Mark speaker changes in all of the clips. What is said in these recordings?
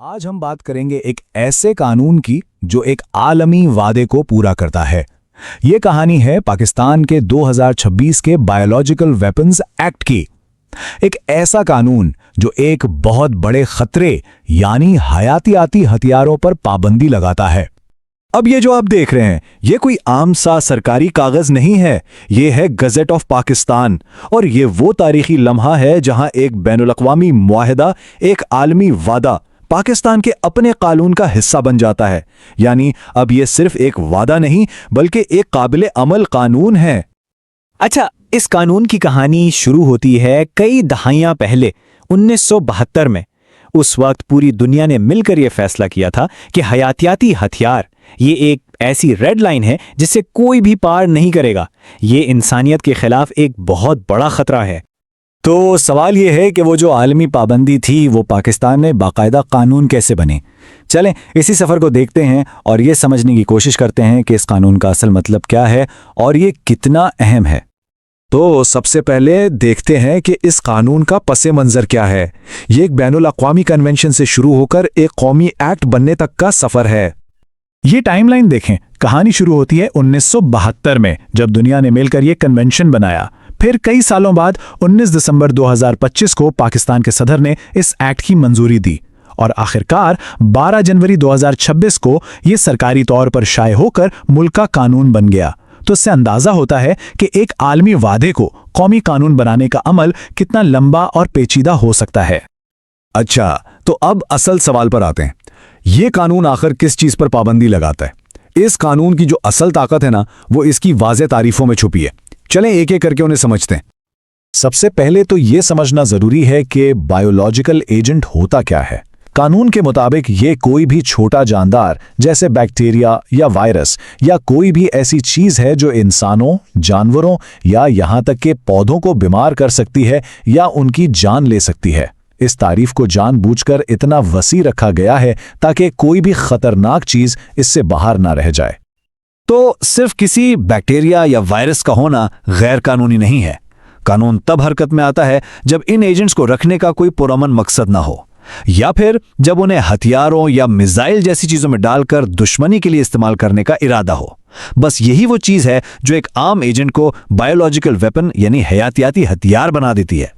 Speaker 1: आज हम बात करेंगे एक ऐसे कानून की जो एक आलमी वादे को पूरा करता है। ये कहानी है पाकिस्तान के 2026 के बायोलॉजिकल वेपन्स एक्ट की। एक ऐसा कानून जो एक बहुत बड़े खतरे यानी हयातियाती हथियारों पर पाबंदी लगाता है। अब ये जो आप देख रहे हैं ये कोई आम सा सरकारी कागज नहीं है, ये है गज़ेट ऑफ पाकिस्तान। और ये वो तारीखी लम्हा है जहां एक बैनुल-अक़वामी मुआहदा, एक आलमी वादा पाकिस्तान के अपने कानून का हिस्सा बन जाता है। यानी अब ये सिर्फ एक वादा नहीं बल्कि एक काबिल अमल कानून है।
Speaker 2: अच्छा, इस कानून की कहानी शुरू होती है कई दहाइयां पहले 1972 में। उस वक्त पूरी दुनिया ने मिलकर यह फैसला किया था कि हयातियाती हथियार ये एक ऐसी रेड लाइन है जिसे कोई भी पार नहीं करेगा। ये इंसानियत के खिलाफ एक बहुत बड़ा खतरा है।
Speaker 1: तो सवाल ये है कि वो जो आलमी पाबंदी थी वो पाकिस्तान में बाकायदा कानून कैसे बने। चलें इसी सफ़र को देखते हैं और ये समझने की कोशिश करते हैं कि इस कानून का असल मतलब क्या है और ये कितना अहम है। तो सबसे पहले देखते हैं कि इस कानून का पसे मंज़र क्या है। ये एक बैनुल-अक़वामी कन्वेंशन से शुरू होकर एक कौमी एक्ट बनने तक का सफ़र है। ये टाइमलाइन देखें, कहानी शुरू होती है 1972 में जब दुनिया ने मिलकर ये कन्वेंशन बनाया। फिर कई सालों बाद 19 दिसंबर 2025 को पाकिस्तान के सदर ने इस एक्ट की मंजूरी दी और आखिरकार 12 जनवरी 2026 को ये सरकारी तौर पर शाये होकर मुल्क का कानून बन गया। तो इससे अंदाजा होता है कि एक आलमी वादे को कौमी कानून बनाने का अमल कितना लंबा और पेचीदा हो सकता है। अच्छा, तो अब असल सवाल पर आते हैं। ये कानून आखिर किस चीज पर पाबंदी लगाता है? इस कानून की जो असल ताकत है ना, वो इसकी वाज़ेह तारीफों में छुपी है। चलें एक एक करके उन्हें समझते हैं। सबसे पहले तो ये समझना जरूरी है कि बायोलॉजिकल एजेंट होता क्या है। कानून के मुताबिक ये कोई भी छोटा जानदार जैसे बैक्टीरिया या वायरस या कोई भी ऐसी चीज है जो इंसानों, जानवरों या यहां तक के पौधों को बीमार कर सकती है या उनकी जान ले सकती है। इस तारीफ को जानबूझकर इतना वसी रखा गया है ताकि कोई भी खतरनाक चीज इससे बाहर ना रह जाए। तो सिर्फ किसी बैक्टीरिया या वायरस का होना गैर कानूनी नहीं है। कानून तब हरकत में आता है जब इन एजेंट्स को रखने का कोई पुरअमन मकसद ना हो या फिर जब उन्हें हथियारों या मिसाइल जैसी चीजों में डालकर दुश्मनी के लिए इस्तेमाल करने का इरादा हो। बस यही वो चीज है जो एक आम एजेंट को बायोलॉजिकल वेपन यानी हयातियाती हथियार बना देती है।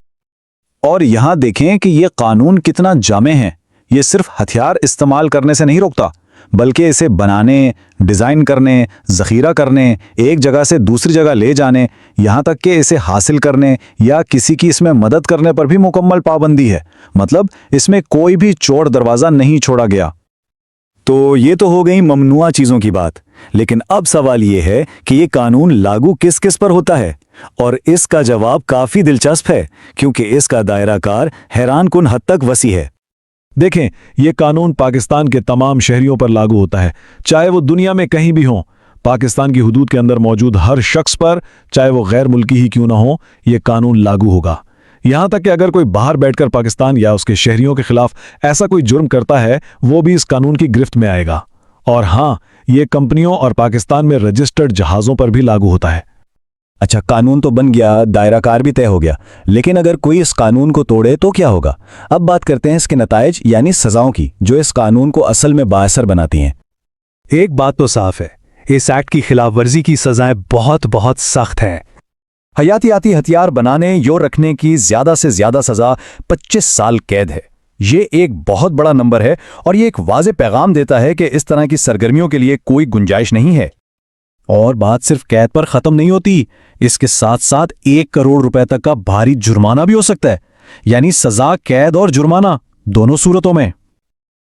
Speaker 1: और यहां देखें कि यह कानून कितना जामे है। यह सिर्फ हथियार इस्तेमाल करने से नहीं रोकता बल्कि इसे बनाने, डिज़ाइन करने, ज़ख़ीरा करने, एक जगह से दूसरी जगह ले जाने, यहाँ तक कि इसे हासिल करने या किसी की इसमें मदद करने पर भी मुकम्मल पाबंदी है। मतलब इसमें कोई भी चौड़ दरवाज़ा नहीं छोड़ा गया। तो ये तो हो गई ममनुआ चीज़ों की बात, लेकिन अब सवाल ये है कि ये कानून लागू किस किस पर होता है। और इसका जवाब काफ़ी दिलचस्प है क्योंकि इसका दायरा कार हैरान कुन हद तक वसी है। देखें, यह कानून पाकिस्तान के तमाम शहरियों पर लागू होता है, चाहे वो दुनिया में कहीं भी हों। पाकिस्तान की हुदूद के अंदर मौजूद हर शख्स पर, चाहे वो गैर मुल्की ही क्यों ना हो, यह कानून लागू होगा। यहां तक कि अगर कोई बाहर बैठकर पाकिस्तान या उसके शहरियों के खिलाफ ऐसा कोई जुर्म करता है वो भी इस कानून की गिरफ्त में आएगा। और हां, यह कंपनियों और पाकिस्तान में रजिस्टर्ड जहाज़ों पर भी लागू होता है। अच्छा, कानून तो बन गया, दायरा कार भी तय हो गया, लेकिन अगर कोई इस कानून को तोड़े तो क्या होगा? अब बात करते हैं इसके नताइज यानी सजाओं की, जो इस कानून को असल में बाअसर बनाती हैं।
Speaker 3: एक बात तो साफ है, इस एक्ट की खिलाफ वर्जी की सजाएं बहुत बहुत सख्त हैं।
Speaker 1: हयातियाती हथियार बनाने या रखने की ज्यादा से ज्यादा सजा 25 साल कैद है। ये एक बहुत बड़ा नंबर है और ये एक वाज़ेह पैगाम देता है कि इस तरह की सरगर्मियों के लिए कोई गुंजाइश नहीं है। और बात सिर्फ कैद पर खत्म नहीं होती, इसके साथ साथ 1 करोड़ रुपए तक का भारी जुर्माना भी हो सकता है। यानी सजा, कैद और जुर्माना दोनों सूरतों में।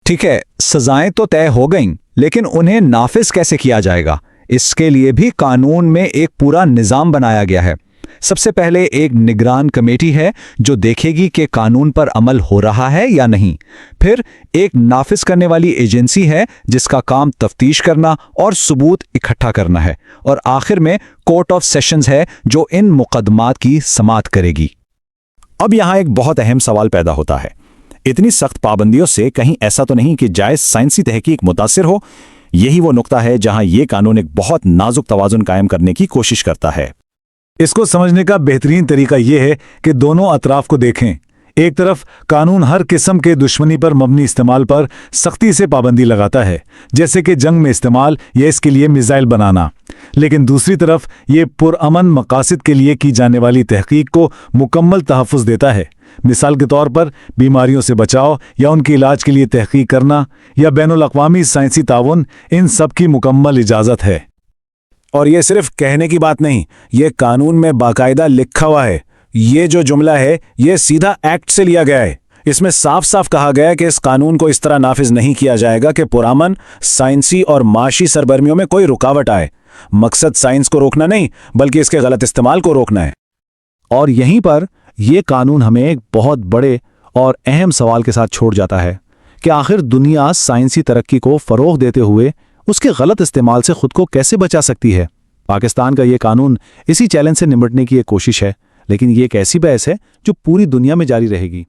Speaker 1: ठीक है, सजाएं तो तय हो गईं, लेकिन उन्हें नाफिज कैसे किया जाएगा, इसके लिए भी कानून में एक पूरा निजाम बनाया गया है। सबसे पहले एक निगरान कमेटी है जो देखेगी कि कानून पर अमल हो रहा है या नहीं। फिर एक नाफिज करने वाली एजेंसी है जिसका काम तफ्तीश करना और सबूत इकट्ठा करना है। और आखिर में कोर्ट ऑफ सेशंस है जो इन मुकदमात की समाअत करेगी। अब यहां एक बहुत अहम सवाल पैदा होता है, इतनी सख्त पाबंदियों से कहीं ऐसा तो नहीं कि जायज साइंसी तहकीक मुतासिर हो? यही वो नुक्ता है जहां यह कानून एक बहुत नाजुक तवाजुन कायम करने की कोशिश करता है। इसको समझने का बेहतरीन तरीका यह है कि दोनों अतराफ को देखें। एक तरफ कानून हर किस्म के दुश्मनी पर मबनी इस्तेमाल पर सख्ती से पाबंदी लगाता है, जैसे कि जंग में इस्तेमाल या इसके लिए मिसाइल बनाना, लेकिन दूसरी तरफ ये पुरअमन मकासद के लिए की जाने वाली तहकीक को मुकम्मल तहफ़्फ़ुज़ देता है। मिसाल के तौर पर बीमारियों से बचाव या उनके इलाज के लिए तहकीक करना या बैनुल अक़वामी साइंसी ताउन, इन सब की मुकम्मल इजाज़त है।
Speaker 4: और ये सिर्फ कहने की बात नहीं, ये कानून में बाकायदा लिखा हुआ है। ये जो जुमला है ये सीधा एक्ट से लिया गया है। इसमें साफ साफ कहा गया है कि इस कानून को इस तरह नाफिज नहीं किया जाएगा कि पुरअमन साइंसी और माशी सरगर्मियों में कोई रुकावट आए। मकसद साइंस को रोकना नहीं, बल्कि इसके गलत इस्तेमाल को रोकना है।
Speaker 3: और यहीं पर यह कानून हमें एक बहुत बड़े और अहम सवाल के साथ छोड़ जाता है कि आखिर दुनिया साइंसी तरक्की को फरोग देते हुए उसके गलत इस्तेमाल से खुद को कैसे बचा सकती है। पाकिस्तान का ये कानून इसी चैलेंज से निपटने की एक कोशिश है, लेकिन ये एक ऐसी बहस है जो पूरी दुनिया में जारी रहेगी।